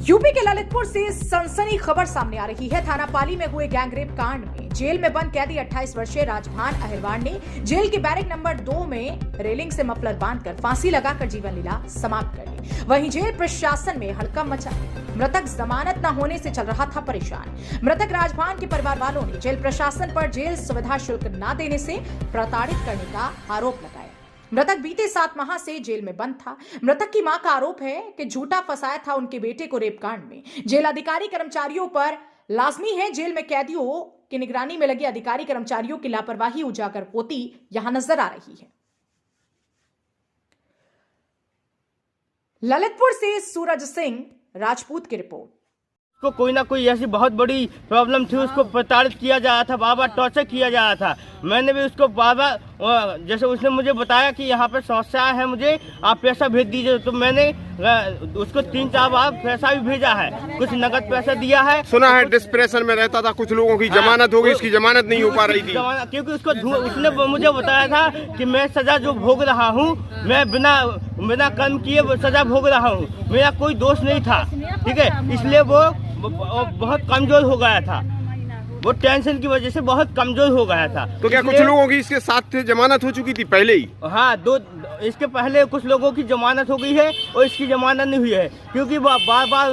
UP के ललितपुर से सनसनी खबर सामने आ रही है। थाना पाली में हुए गैंगरेप कांड में जेल में बंद कैदी 28 वर्षीय राजभान अहिरवार ने जेल के बैरक नंबर 2 में रेलिंग से मफलर बांधकर फांसी लगाकर जीवन लीला समाप्त कर ली। वहीं जेल प्रशासन में हड़कंप मचा। मृतक जमानत न होने से चल रहा था परेशान। मृतक राजभान के परिवार वालों ने जेल प्रशासन पर जेल सुविधा शुल्क न देने से प्रताड़ित करने का आरोप लगाया। मृतक बीते 7 माह से जेल में बंद था। मृतक की मां का आरोप है कि झूठा फंसाया था उनके बेटे को रेप कांड में। जेल अधिकारी कर्मचारियों पर लाजमी है जेल में कैदियों की निगरानी में लगे अधिकारी कर्मचारियों की लापरवाही उजागर होती यहां नजर आ रही है। ललितपुर से सूरज सिंह राजपूत की रिपोर्ट। को कोई ना कोई ऐसी बहुत बड़ी प्रॉब्लम थी, उसको प्रताड़ित किया जा रहा था, बार बार टॉर्चर किया जा रहा था। मैंने भी उसको बार बार, जैसे उसने मुझे बताया कि यहाँ पे समस्या है, मुझे आप पैसा भेज दीजिए, तो मैंने उसको 3-4 बार पैसा भी भेजा है, कुछ नकद पैसा दिया है। सुना है डिस्प्रेशन में रहता था, कुछ लोगों की जमानत हो गई, इसकी जमानत नहीं हो पा रही थी क्योंकि उसने मुझे बताया था कि मैं सजा जो भोग रहा हूँ, मैं बिना कर्म किए सजा भोग रहा हूँ, मेरा कोई दोष नहीं था, ठीक है। इसलिए वो बहुत कमजोर हो गया था, वो टेंशन की वजह से बहुत कमजोर हो गया था। तो क्या कुछ लोगों की इसके साथ जमानत हो चुकी थी पहले ही? हाँ, इसके पहले कुछ लोगों की जमानत हो गई है और इसकी जमानत नहीं हुई है, क्योंकि बार बार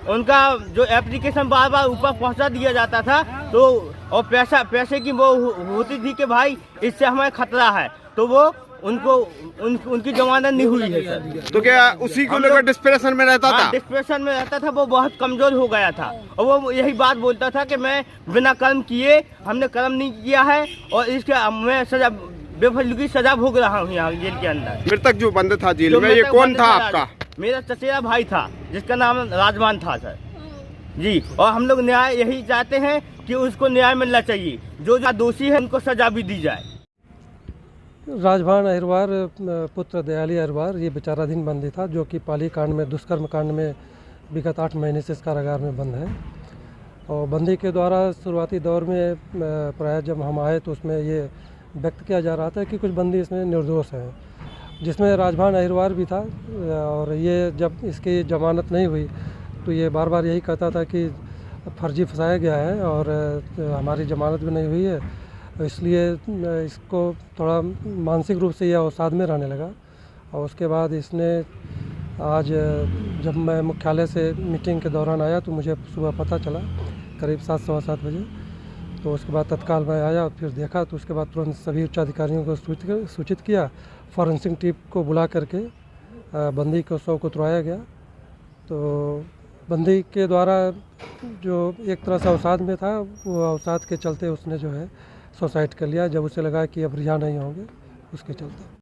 उनका जो एप्लीकेशन बार बार ऊपर पहुंचा दिया जाता था, तो और पैसे की वो होती थी कि भाई इससे हमें खतरा है, तो वो उनकी जमानत नहीं हुई है सर। तो क्या उसी को लेकर डिस्प्रेशन में रहता था? डिस्प्रेशन में रहता था, वो बहुत कमजोर हो गया था और वो यही बात बोलता था कि मैं बिना कर्म किए, हमने कर्म नहीं किया है और इसके मैं सजा बेफजल की सजा भोग रहा हूँ यहाँ जेल के अंदर। मृतक जो बंद था जेल में, ये कौन था आपका? मेरा चचेरा भाई था, जिसका नाम राजभान था सर जी। और हम लोग न्याय यही चाहते हैं कि उसको न्याय मिलना चाहिए, जो दोषी है उनको सजा भी दी जाए। राजभान अहिरवार पुत्र दयाली अहिरवार ये विचाराधीन बंदी था, जो कि पाली कांड में, दुष्कर्म कांड में विगत 8 महीने से इस कारागार में बंद है। और बंदी के द्वारा शुरुआती दौर में प्राय जब हम आए तो उसमें ये व्यक्त किया जा रहा था कि कुछ बंदी इसमें निर्दोष हैं, जिसमें राजभान अहिरवार भी था। और ये जब इसकी जमानत नहीं हुई तो ये बार बार यही कहता था कि फर्जी फंसाया गया है और हमारी जमानत भी नहीं हुई है, इसलिए इसको थोड़ा मानसिक रूप से यह अवसाद में रहने लगा। और उसके बाद इसने आज जब मैं मुख्यालय से मीटिंग के दौरान आया तो मुझे सुबह पता चला करीब 7-7:15 बजे। तो उसके बाद तत्काल मैं आया और फिर देखा, तो उसके बाद तुरंत सभी उच्चाधिकारियों को सूचित किया। फॉरेंसिक टीम को बुला करके बंदी को शव को तुड़ाया गया। तो बंदी के द्वारा जो एक तरह से अवसाद में था, वो अवसाद के चलते उसने जो है सुसाइड कर लिया, जब उसे लगा कि अब रिहा नहीं होंगे, उसके चलते।